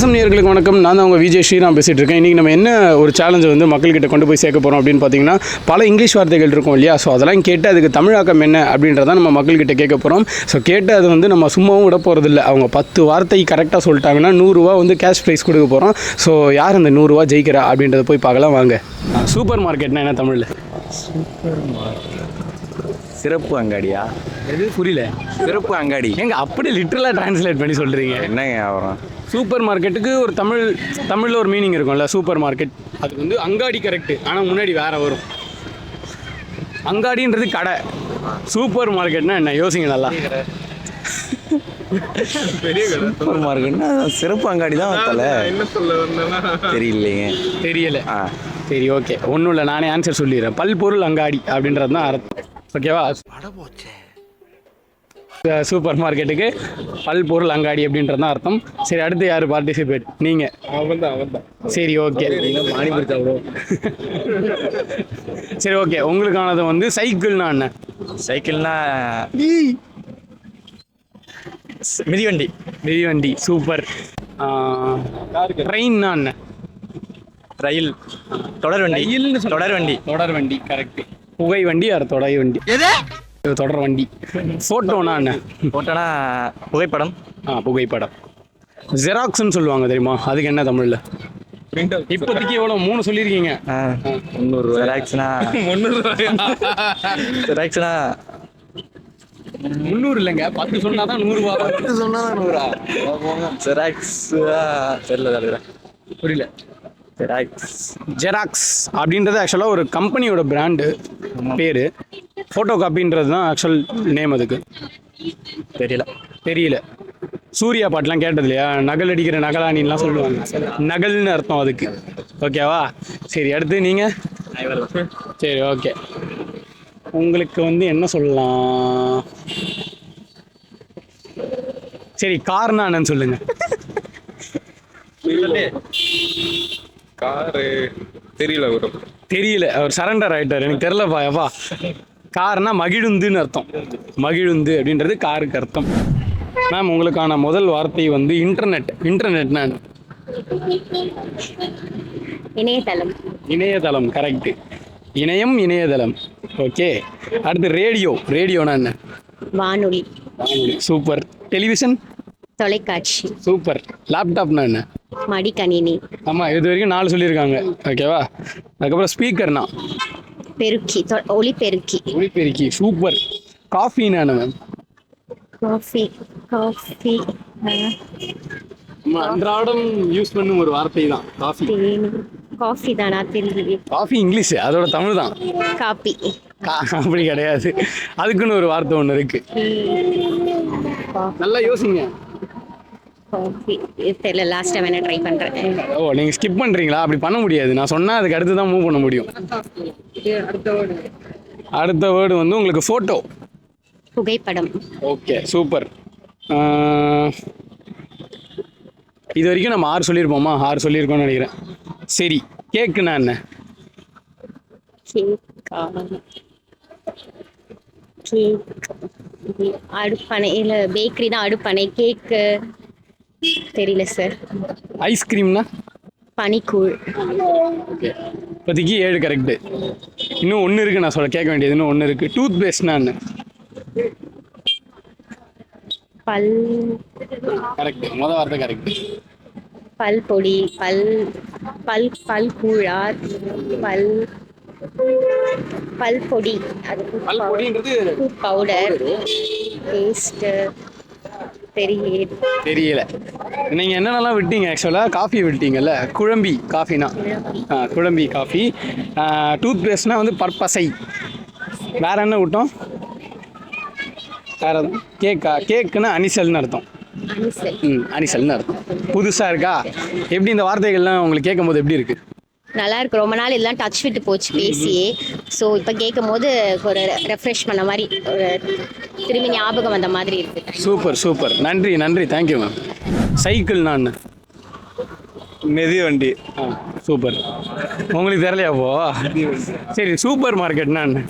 அரசம் நேயர்களுக்கு வணக்கம். நான் தான் உங்கள் விஜய் ஸ்ரீராம் பேசிகிட்டு இருக்கேன். இன்றைக்கி நம்ம என்ன ஒரு சேலஞ்சை வந்து மக்கள்கிட்ட கொண்டு போய் சேர்க்க போகிறோம் அப்படின்னு பார்த்தீங்கன்னா, பல இங்கிலீஷ் வார்த்தைகள் இருக்கும் இல்லையா? ஸோ அதெல்லாம் கேட்டு அதுக்கு தமிழாக்கம் என்ன அப்படின்றத நம்ம மக்கள்கிட்ட கேட்க போகிறோம். ஸோ கேட்டு அது வந்து நம்ம சும்மாவும் விட போகிறதில்ல. அவங்க 10 வார்த்தை கரெக்டாக சொல்லிட்டாங்கன்னா 100 ரூபா வந்து கேஷ் ப்ரைஸ் கொடுக்க போகிறோம். ஸோ யார் அந்த 100 ரூபா ஜெயிக்கிறா அப்படின்றத போய் பார்க்கலாம் வாங்க. சூப்பர் மார்க்கெட்னா என்ன தமிழில்? சூப்பர் மார்க்கெட் சிறப்பு அங்காடியா? எது புரியல? சிறப்பு அங்காடி. எங்க அப்படி லிட்டரலாக ட்ரான்ஸ்லேட் பண்ணி சொல்கிறீங்க? என்னங்க வியாபாரம்? சூப்பர் மார்க்கெட்டுக்கு ஒரு தமிழில் ஒரு மீனிங் இருக்கும்ல, சூப்பர் மார்க்கெட். அது வந்து அங்காடி கரெக்டு, ஆனால் முன்னாடி வேற வரும். அங்காடின்றது கடை, சூப்பர் மார்க்கெட்னா என்ன? யோசிங்க நல்லா. பெரிய சூப்பர் மார்க்கெட்னா சிறப்பு அங்காடி தான் தல. என்ன சொல்ல வந்தேன்னா தெரியலைங்க. தெரியல. சரி, ஓகே, ஒன்றும் இல்லை, நானே ஆன்சர் சொல்லிடுறேன். பல்பொருள் அங்காடி அப்படின்றது தான் அர்த்தம். ஓகேவா? சூப்பர் மார்க்கெட்டுக்கு பல்பொருள் அங்காடி அப்படின்றது தான் அர்த்தம். சரி, அடுத்து யார் பார்ட்டிசிபேட்? நீங்கள்? அவன். சரி, ஓகே. சரி, ஓகே. உங்களுக்கானது வந்து சைக்கிள்னா என்ன? சைக்கிள்னா மிதிவண்டி. சூப்பர். ட்ரெயின்னா என்ன? ரயில். தொடர்வண்டி. கரெக்ட். புகை வண்டி ஆர் தொடை வண்டி? தொடர் வண்டி. ஃபோட்டோனா என்ன? போட்டோனா புகைப்படம். புகைப்படம். ஜெராக்ஸ்ன்னு சொல்லுவாங்க தெரியுமா? அதுக்கு என்ன தமிழில்? இப்போதைக்கு எவ்வளோ? 3 சொல்லியிருக்கீங்க. 300. ஜெராக்ஸ்னா 300 இல்லைங்க, 10 சொன்னால் தான் 100 ரூபா. 10 சொன்னா தான் 100. ஜெராக்ஸ் தெரியல. புரியல. ஜெராக்ஸ் அப்படின்றது ஆக்சுவலாக ஒரு கம்பெனியோட பிராண்டு பேர். ஃபோட்டோ காப்பின்றது தான் ஆக்சுவல் நேம். அதுக்கு தெரியல. சூர்யா பாட்டெலாம் கேட்டது இல்லையா? நகல் அடிக்கிற நகலானின்லாம் சொல்லுவாங்க. நகல்னு அர்த்தம் அதுக்கு. ஓகேவா? சரி, அடுத்து நீங்கள். சரி, ஓகே. உங்களுக்கு வந்து என்ன சொல்லலாம்? சரி, கார்னா என்னன்னு சொல்லுங்க. காரு தெரியல. அவர் சரண்டர் ஆகிட்டார். எனக்கு தெரிலப்பா. கார்னா மகிழுந்துன்னு அர்த்தம். மகிழுந்து அப்படின்றது காருக்கு அர்த்தம். மேம், உங்களுக்கான முதல் வார்த்தை வந்து இன்டர்நெட்னா இணையதளம். கரெக்டு. இணையதளம். ஓகே. அடுத்து ரேடியோனா என்ன? வானொலி. சூப்பர். டெலிவிஷன்? தொலைக்காட்சி. சூப்பர். லேப்டாப்னா என்ன? மடிக்கணினி. ஆமாம், இது வரைக்கும் 4 சொல்லியிருக்காங்க. ஓகேவா? அதுக்கப்புறம் ஸ்பீக்கர்னா? பெருக்கி. ஒலிபெருக்கி. சூப்பர். காஃபின்னா என்ன மேம்? காஃபி. அன்றாடம் யூஸ் பண்ணும் ஒரு வார்த்தை தான் காஃபி தானா? தெரியுது. காஃபி இங்கிலீஷ், அதோட தமிழ் தான் காப்பி. அப்படி கிடையாது, அதுக்குன்னு ஒரு வார்த்தை ஒன்று இருக்கு. நல்லா யோசிங்க. காஃபி தெரியல. லாஸ்ட் டைம் என்ன ட்ரை பண்ணுறேன். நீங்கள் ஸ்கிப் பண்ணுறீங்களா? அப்படி பண்ண முடியாது. நான் சொன்னால் அதுக்கு அடுத்து தான் மூவ் பண்ண முடியும். அடுத்த வேர்டு வந்து உங்களுக்கு ஃபோட்டோ. புகைப்படம். Okay, super. இது வரைக்கும் நம்ம 6 சொல்லியிருப்போமா? 6 சொல்லியிருக்கோம்னு நினைக்கிறேன். சரி, கேக்குன்னா என்ன? அடுப்பனை. இல்லை, பேக்கரி தான் அடுப்பனை. கேக்கு தெரியல சார். ஐஸ்கிரீம்னா? பனிக்கூழ். ஓகே, இப்போதைக்கு 7 கரெக்டு. இன்னும் 1 இருக்குது. நான் கேட்க வேண்டியது இன்னும் 1 இருக்குது. டூத் பேஸ்ட்னா என்ன? பல். கரெக்டு. முதல் வார்த்தை கரெக்டு. பல் பொடி. பல் கூழார். பல் பொடி. அது பல் பொடின்றது பவுடர். பேஸ்ட். தெரியல. நீங்கள் என்னென்னலாம் விட்டீங்க? ஆக்சுவலாக காஃபி விட்டீங்கல்ல, குழம்பி காஃபினா. குழம்பி காஃபி. டூத் பேஸ்ட்னா வந்து பற்பசை. வேற என்ன விட்டோம்? வேற கேக்குன்னா அனிசல்னு அர்த்தம். அனிசல்னு அர்த்தம். புதுசாக இருக்கா? எப்படி இந்த வார்த்தைகள்லாம் உங்களுக்கு கேட்கும் போது எப்படி இருக்கு? நல்லா இருக்கு. ரொம்ப நாள் இதெல்லாம் டச் விட்டு போச்சு பேசியே. ஸோ இப்போ கேட்கும் போது ஒரு ரெஃப்ரெஷ் பண்ண மாதிரி, ஒரு திரும்பி ஞாபகம் வந்த மாதிரி இருக்கு. சூப்பர். நன்றி. Thank you ma'am. சைக்கிள்னா என்ன? மிதிவண்டி. சூப்பர். உங்களுக்கு தெரியலையா போ? சரி, சூப்பர் மார்க்கெட்னா என்ன?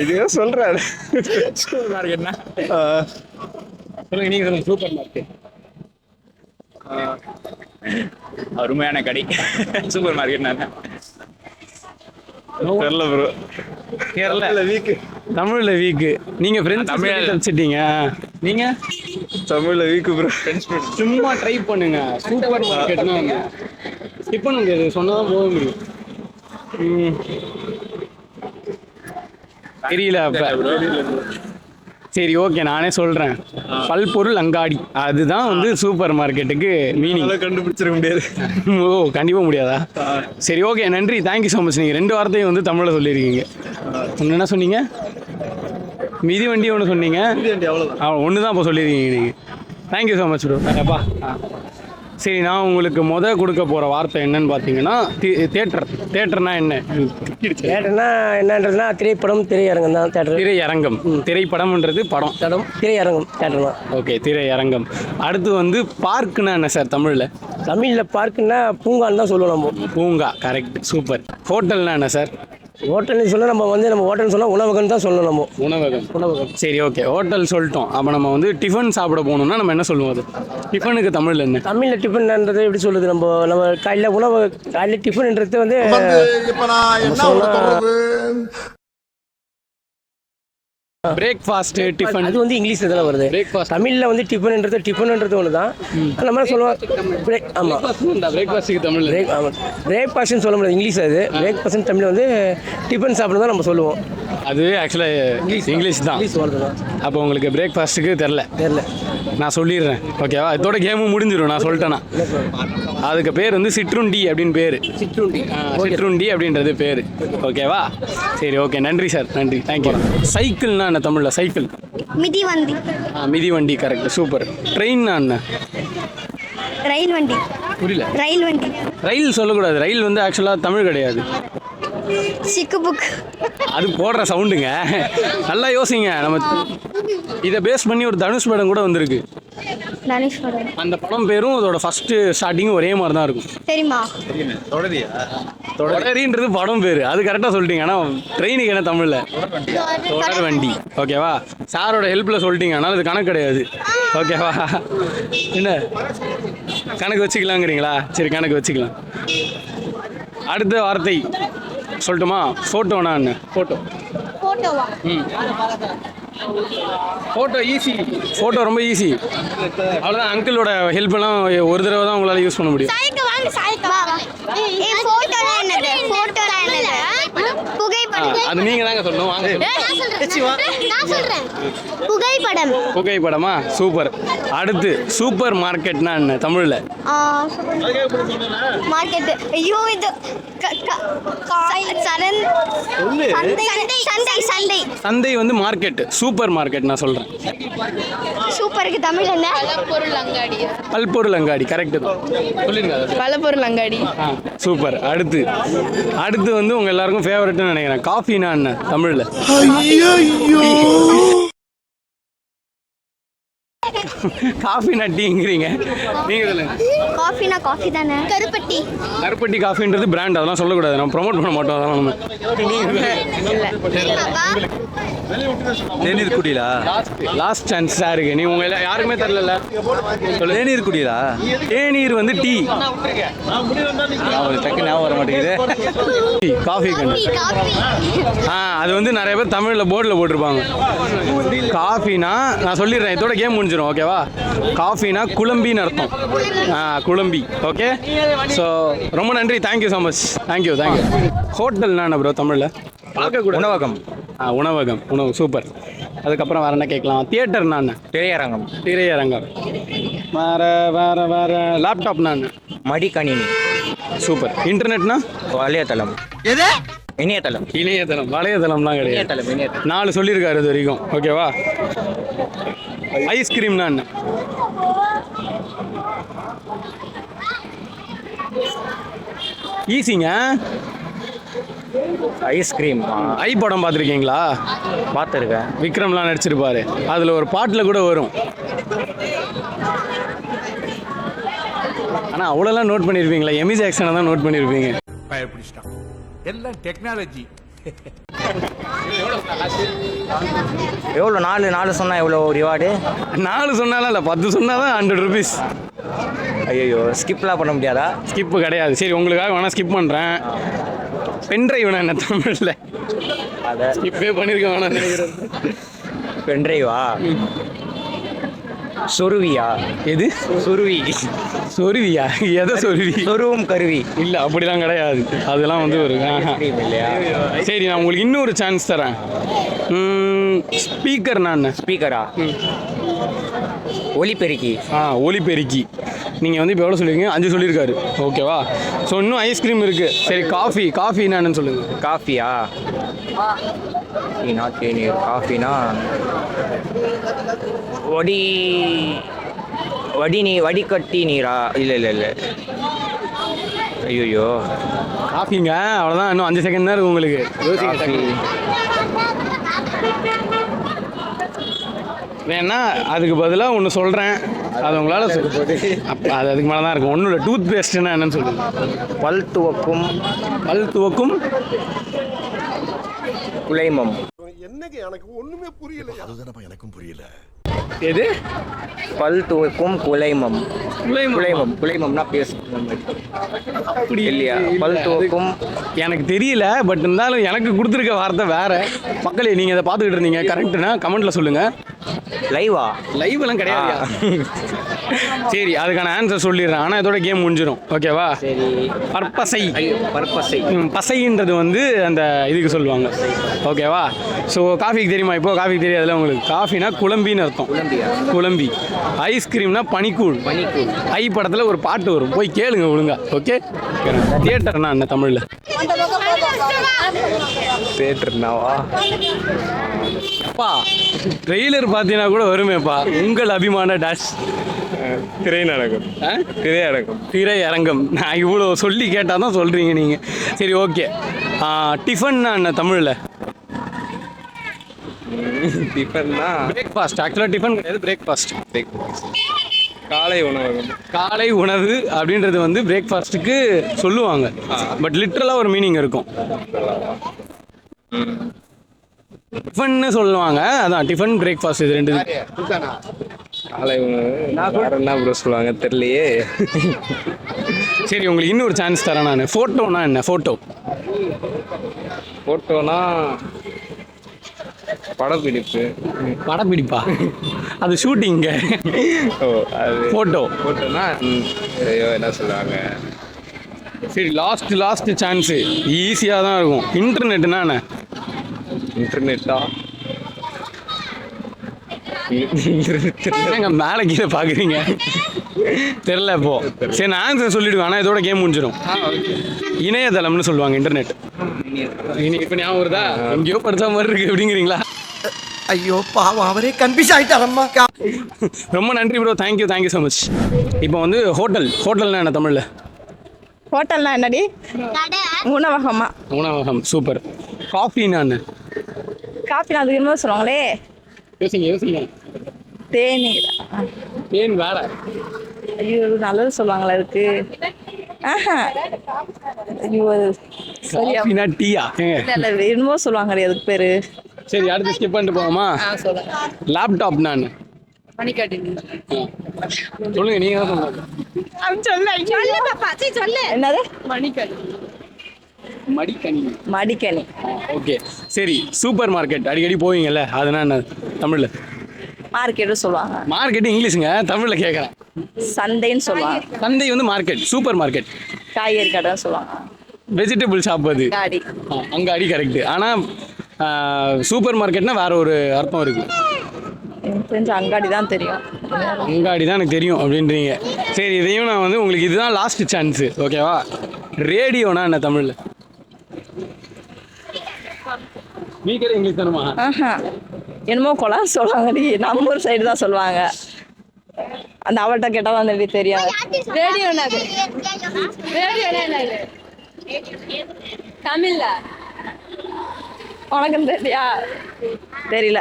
இதுவே சொல்றாரு. சூப்பர் மார்க்கெட்னா சொல்லுங்க, நீங்க சொல்லுங்க. சூப்பர் மார்க்கெட் அருமையான கடை. சூப்பர் மார்க்கெட்னா தெரியல ப்ரோ. கேரளா வீக்கு. தமிழில் வீக்கு. நீங்கள் ஃப்ரெண்ட்ஸ் தமிழ் வச்சுட்டீங்க. நீங்கள் தமிழ்ல வீக்கு ப்ரோ. சும்மா ட்ரை பண்ணுங்க. சூப்பர் மார்க்கெட்னா என்ன? இப்போ நீங்கள் இது சொன்னதான் போக முடியும். தெரியல அப்போ. சரி ஓகே, நானே சொல்கிறேன். பல்பொருள் அங்காடி அதுதான் வந்து சூப்பர் மார்க்கெட்டுக்கு மீனிங். கண்டுபிடிச்சிட முடியாது. ஓ கண்டிப்பாக முடியாதா? சரி ஓகே, நன்றி, தேங்க்யூ ஸோ மச். நீங்கள் 2 வார்த்தையும் வந்து தமிழில் சொல்லியிருக்கீங்க. ஒன்று என்ன சொன்னீங்க? மிதிவண்டி ஒன்று சொன்னீங்க. ஒன்று தான் இப்போ சொல்லியிருக்கீங்க நீங்கள். Thank you so much bro. அப்பா சரி, நான் உங்களுக்கு கொடுக்க போகிற வார்த்தை என்னன்னு பார்த்தீங்கன்னா தேட்டர்னா என்ன? தேட்டர்னா என்னன்றதுனா திரைப்படம் திரையரங்கம் தான் தேட்டர். திரையரங்கம். திரைப்படம்ன்றது படம். திரையரங்கம் தேட்டர் தான். ஓகே, திரையரங்கம். அடுத்து வந்து பார்க்குன்னா என்ன சார் தமிழில்? தமிழில் பார்க்குன்னா பூங்கான்னு தான் சொல்லுவோம் நம்ம. பூங்கா, கரெக்ட், சூப்பர். ஹோட்டல்னா என்ன சார்? ஹோட்டல்னு சொன்னால் நம்ம வந்து நம்ம ஹோட்டல்னு சொன்னால் உணவகம் தான் சொல்லணும் நம்ம. உணவகம். சரி ஓகே, ஹோட்டல் சொல்லிட்டோம். அப்போ நம்ம வந்து டிஃபன் சாப்பிட போகணுன்னா நம்ம என்ன சொல்லுவோம்? அது டிஃபனுக்கு தமிழில் என்ன? தமிழில் டிஃபன்ன்றது எப்படி சொல்லுது? நம்ம காலையில் காலையில் டிஃபன்ன்றது வந்து பிரேக்ஃபாஸ்ட், டிஃபன். அது வந்து இங்கிலீஷில் தானே வருது. பிரேக்ஃபாஸ்ட். தமிழில் வந்து டிஃபன்ன்றது ஒன்று தான். நம்ம சொல்லுவோம் ஆமாம். பிரேக்ஃபாஸ்ட்டுக்கு தமிழில் ஆமாம், பிரேக்ஃபாஸ்ட்னு சொல்ல முடியாது இங்கிலீஷ். அது பிரேக்ஃபாஸ்ட்னு தமிழ் வந்து டிஃபன் சாப்பிட தான் நம்ம சொல்லுவோம். அது ஆக்சுவலாக இங்கிலீஷ் தான். இங்கிலீஷ் வருது தான். அப்போ உங்களுக்கு பிரேக்ஃபாஸ்ட்டுக்கு தெரில. நான் சொல்லிடுறேன், ஓகேவா? இதோட கேமும் முடிஞ்சிடும் நான் சொல்லிட்டேன்னா. அதுக்கு பேர் வந்து சிற்றுண்டி அப்படின்னு பேர். சிற்றுண்டி அப்படின்றது பேர், ஓகேவா? சரி ஓகே, நன்றி சார், நன்றி, தேங்க்யூ. சைக்கிள்னா என்ன தமிழில்? சைக்கிள். மிதிவண்டி. மிதிவண்டி, கரெக்ட், சூப்பர். ட்ரெயின்னா என்ன? ரயில் வண்டி. புரியல. ரயில் வண்டி. ரயில் சொல்லக்கூடாது. ரயில் வந்து ஆக்சுவலாக தமிழ் கிடையாது. சிக்கு புக். அது போடுற சவுண்டுங்க. நல்லா யோசிங்க. நம்ம இதை பேஸ் பண்ணி ஒரு தனுஷ் படம் கூட வந்திருக்கு. தனுஷ் படம். அந்த படம் பேரும் அதோட ஃபர்ஸ்ட் ஸ்டார்டிங்கும் ஒரே மாதிரி தான் இருக்கும். தெரியுமா? தொடரின்றது படம் பேர். அது கரெக்டாக சொல்லிட்டீங்க. ஆனால் ட்ரெயினுக்கு என்ன தமிழில்? தொடர் வண்டி, ஓகேவா? சாரோட ஹெல்ப்பில் சொல்லிட்டீங்க, அதனால் இது கணக்கு கிடையாது, ஓகேவா? என்ன கணக்கு வச்சுக்கலாங்கிறீங்களா? சரி, கணக்கு வச்சுக்கலாம். அடுத்த வார்த்தை சொல்லட்டுமா? ஃபோட்டோனா என்ன? ஃபோட்டோ. போட்டோவா? Photo easy. ஃபோட்டோ ரொம்ப ஈஸி. அவ்வளோதான். அங்கிளோட ஹெல்ப்லாம் ஒரு தடவை தான் உங்களால் யூஸ் பண்ண முடியும். சாய்க்கு வாங்க, சாய்க்கு வா. போட்டோனா என்னது? போட்டோனா என்னது? புகைப்படம். அது நீங்கள் தாங்க சொல்லணும். வாங்க. நான் சொல்றேன். புகைப்படம். புகைப்படமா? சூப்பர். அடுத்து சூப்பர் மார்க்கெட்னா என்ன தமிழில்? மார்க்கெட். ஐயோ, இது சந்தை. சந்தை வந்து மார்க்கெட். சூப்பர் மார்க்கெட் நான் சொல்கிறேன். சூப்பருக்கு தமிழ் என்ன? பல்பொருள் அங்காடி, கரெக்டு தான். சொல்லிருங்க. பலபொருள் அங்காடி. சூப்பர். அடுத்து வந்து உங்கள் எல்லாருக்கும் ஃபேவரட்னு நினைக்கிறேன். காஃபினா என்ன தமிழில்? காஃபினா டீங்கிறீங்க, நீங்கள் சொல்லுங்க. காஃபினா காஃபி தானே. கருப்பட்டி. கருப்பட்டி காஃபின்றது பிராண்ட், அதெல்லாம் சொல்லக்கூடாது. நம்ம ப்ரொமோட் பண்ண மாட்டோம் அதெல்லாம். நம்ம தேநீர் குடிலா? லாஸ்ட் சான்ஸ் சாருக்கு. நீ உங்க யாருக்குமே தரல. தேநீர் குடிலா? தேநீர் வந்து டீ. டக்கு ஞாபகம் வர மாட்டேங்குது. காஃபி கண்ணு. அது வந்து நிறைய பேர் தமிழில் போர்டில் போட்டிருப்பாங்க. காஃபினா நான் சொல்லிடுறேன், இதோட கேம் முடிஞ்சிடும், ஓகேவா? காஃபினா குழம்பின்னு அர்த்தம். குழம்பி, ஓகே. ஸோ ரொம்ப நன்றி, தேங்க்யூ ஸோ மச். தேங்க்யூ. ஹோட்டல்னா என்ன ப்ரோ தமிழில்? உணவகம். உணவு, சூப்பர். அதுக்கப்புறம் வேறு என்ன கேட்கலாம்? தியேட்டர்னா என்ன? திரையரங்கம். வேறு லேப்டாப்னா என்ன? மடிக்கணினி. சூப்பர். இன்டர்நெட்னா? வலையதளம். இணையதளம். வலையதளம்லாம் கிடையாது. 4 சொல்லியிருக்காரு இது வரைக்கும், ஓகேவா? ஐஸ்கிரீம்னா என்ன? ஈஸிங்க. ஐஸ்கிரீம். ஐ படம் பார்த்துருக்கீங்களா? பார்த்துருக்கேன். விக்ரம்லாம் நடிச்சிருப்பாரு. அதில் ஒரு பாட்டில் கூட வரும். ஆனால் அவ்வளோலாம் நோட் பண்ணியிருப்பீங்களா? எமி ஜாக்சனை தான் நோட் பண்ணியிருப்பீங்க. பயப்பிடிச்சிட்டான். எல்லாம் டெக்னாலஜி. எவ்வளோ 4 சொன்னால் எவ்வளோ ரிவார்டு? 4 சொன்னாலும் இல்லை, 10 சொன்னால் தான் 100 ருபீஸ். ஐயோ, ஸ்கிப்லாம் பண்ண முடியாதா? ஸ்கிப்பு கிடையாது. சரி, உங்களுக்காக வேணால் ஸ்கிப் பண்ணுறேன். பென்ட்ரைவ் வேணா என்ன தமிழில் அதை ஸ்கிப்பே பண்ணியிருக்க வேணாம் நினைக்கிறேன். பென்ட்ரைவா? சொருவியா? எது சொருவி. சொருவியா? எதை சொருவி? சொருவும் கருவி. இல்லை, அப்படிலாம் கிடையாது. அதெல்லாம் வந்து ஒரு இல்லையா? சரி, நான் உங்களுக்கு இன்னொரு சான்ஸ் தரேன். ஸ்பீக்கர் நான் ஸ்பீக்கரா? ஒலிபெருக்கி. ஒலிபெருக்கி. நீங்கள் வந்து இப்போ எவ்வளோ சொல்லியிருக்கீங்க? 5 சொல்லியிருக்காரு. ஓகேவா? ஸோ இன்னும் ஐஸ்கிரீம் இருக்குது. சரி, காஃபி என்னன்னு சொல்லுங்கள். காஃபியா? டீனா தேநீர். காஃபினா வடிகட்டி நீரா? இல்லை. ஐயோ, காஃபிங்க. அவ்வளோதான், இன்னும் 5 செகண்ட் தான் இருக்குது உங்களுக்கு. காஃபி வேணா அதுக்கு பதிலாக ஒன்று சொல்கிறேன், அது உங்களால் அப்போ அது அதுக்கு மேலே தான் இருக்கும். ஒன்றும் இல்லை, டூத் பேஸ்ட்டுன்னா என்னன்னு சொல்லுங்கள். பல் துவக்கும் குலைமம். என்னங்க எனக்கு ஒண்ணுமே புரியல. அதுதானப்பா எனக்கும் புரியல. எது? பல் துவக்கும் குலைமம். குலைமம்னா பேஸ்ட் அப்படி இல்லையா? பல் துவக்கும் எனக்கு தெரியல, பட் இருந்தாலும் எனக்கு கொடுத்துருக்க வார்த்தை வேற. மக்களே, நீங்கள் இதை பார்த்துக்கிட்டு இருந்தீங்க, கரெக்டுனா கமெண்ட்டில் சொல்லுங்கள். லைவா? லைவ்லாம் கிடையாது. சரி, அதுக்கான ஆன்சர் சொல்லிடுறேன். ஆனால் இதோட கேம் முடிஞ்சிடும். ஓகேவா? சரி. பற்பசை. பசைன்றது வந்து அந்த இதுக்கு சொல்லுவாங்க. ஓகேவா? ஸோ காஃபிக்கு தெரியுமா? இப்போ காஃபிக்கு தெரியாதுல்ல உங்களுக்கு. காஃபினா குழம்பின்னு அர்த்தம். குழம்பி. ஐஸ்கிரீம்னா பனிக்கூழ். ஐ படத்தில் ஒரு பாட்டு வரும், போய் கேளுங்க ஒழுங்கா. ஓகே. தியேட்டர்னா என்ன தமிழில்? தேட்டர்னாவா? அப்பா, ட்ரெய்லர் பார்த்தீங்கன்னா கூட வருமேப்பா. உங்கள் அபிமான டாஷ் திரையரங்கம். நான் இவ்வளோ சொல்லி கேட்டால் தான் சொல்கிறீங்க நீங்கள். சரி, ஓகே. டிஃபன்னா என்ன தமிழில்? டிஃபன்னா பிரேக்ஃபாஸ்ட். ஆக்சுவலாக டிஃபன் கிடையாது, பிரேக்ஃபாஸ்ட். காலை உணவு அப்படின்றது வந்து பிரேக்ஃபாஸ்ட்டுக்கு சொல்லுவாங்க, பட் லிட்ரலாக ஒரு மீனிங் இருக்கும். டிஃபன்னு சொல்லுவாங்க, அதான் டிஃபன் பிரேக்ஃபாஸ்ட் இது ரெண்டு. காலை உணவு என்ன ப்ரோ சொல்லுவாங்க தெரியலையே. சரி, உங்களுக்கு இன்னொரு சான்ஸ் தரேன் நான். ஃபோட்டோனா என்ன? ஃபோட்டோனா படப்பிடிப்பா? அது ஷூட்டிங்க. ஓ, அது ஃபோட்டோனா ஐயோ என்ன சொல்லுவாங்க. சரி, லாஸ்ட் சான்ஸு. ஈஸியாக தான் இருக்கும். இன்டர்நெட்னா என்ன? இன்டர்நெட்டா? என்னங்க மேலே கீழே பார்க்குறீங்க? தெரில இப்போ. சரி, நான் ஆன்சர் சொல்லிவிடுவேன், ஆனால் இதோட கேம் முடிஞ்சிடும். இணையதளம்னு சொல்லுவாங்க, இன்டர்நெட். இப்போ ஞாபகம் வருதா? எங்கேயோ படித்த மாதிரி இருக்கு அப்படிங்கிறீங்களா? ஐயோ பாவம், அவரே கன்ஃபியூஸ் ஆயிட்டாரம்மா. ரொம்ப நன்றி ப்ரோ, தேங்க்யூ ஸோ மச். இப்போ வந்து ஹோட்டல்னா என்ன தமிழில்? ஹோட்டல்னா என்னடி? உணவகம். சூப்பர். காஃபின்னா என்ன? காஃபினா அது என்ன சொல்லுவாங்களே? யோசிங்க. தேநீர். தேன் வேற. ஐயோ, நல்லது சொல்லுவாங்களா இருக்கு? ஐயோ, சரியா டீயா? இல்லை என்னமோ சொல்லுவாங்களே, அதுக்கு பேரு. சரி, அடுத்து ஸ்கிப் பண்ணிட்டு போவோமா? லேப்டாப் நான் சொல்லுங்க, நீங்க தான் சொல்லு. என்னது? மடிக்கணி. ஓகே. சரி, சூப்பர் மார்க்கெட் அடிக்கடி போவீங்கல்ல, அதுனா என்ன தமிழ்ல? மார்க்கெட்டு சொல்லுவாங்க. மார்க்கெட் இங்கிலீஷுங்க, தமிழ்ல கேட்குறேன். சந்தைன்னு சொல்லுவாங்க. சந்தை வந்து மார்க்கெட். சூப்பர் மார்க்கெட் காய்கறி கடைன்னு சொல்லுவாங்க. வெஜிடபிள் ஷாப் அது. அங்காடி கரெக்டு. ஆனால் சூப்பர் மார்க்கெட்னா வேற ஒரு அர்த்தம் இருக்கு. எனக்கு தெரிஞ்ச அங்காடி தான் தெரியும். அங்காடி தான் எனக்கு தெரியும் அப்படின்றீங்க. சரி, இதையும் நான் வந்து உங்களுக்கு இதுதான் லாஸ்ட் சான்ஸு. ஓகேவா? ரேடியோனா என்ன தமிழில்? மீக்கடை இங்கிலீஷ் தானுமா? என்னமோ கொலாம் சொல்லுவாங்கடி, நம்ம ஊர் சைடு தான் சொல்லுவாங்க. அந்த அவள்கிட்ட கேட்டால் தான் அந்த தெரியாது. ரேடியோனா தமிழ்ல உனக்கு தெரியல.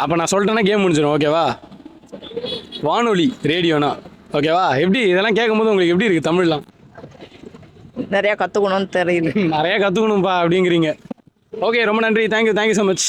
அப்போ நான் சொல்லிட்டேன்னா கேம் முடிஞ்சிடும். ஓகேவா? வானொலி, ரேடியோனா. ஓகேவா? எப்படி இதெல்லாம் கேட்கும்போது உங்களுக்கு எப்படி இருக்குது தமிழ்லாம்? நிறையா கற்றுக்கணும்னு தெரியுது. நிறையா கற்றுக்கணும்ப்பா அப்படிங்கிறீங்க. ஓகே ரொம்ப நன்றி தேங்க்யூ ஸோ மச்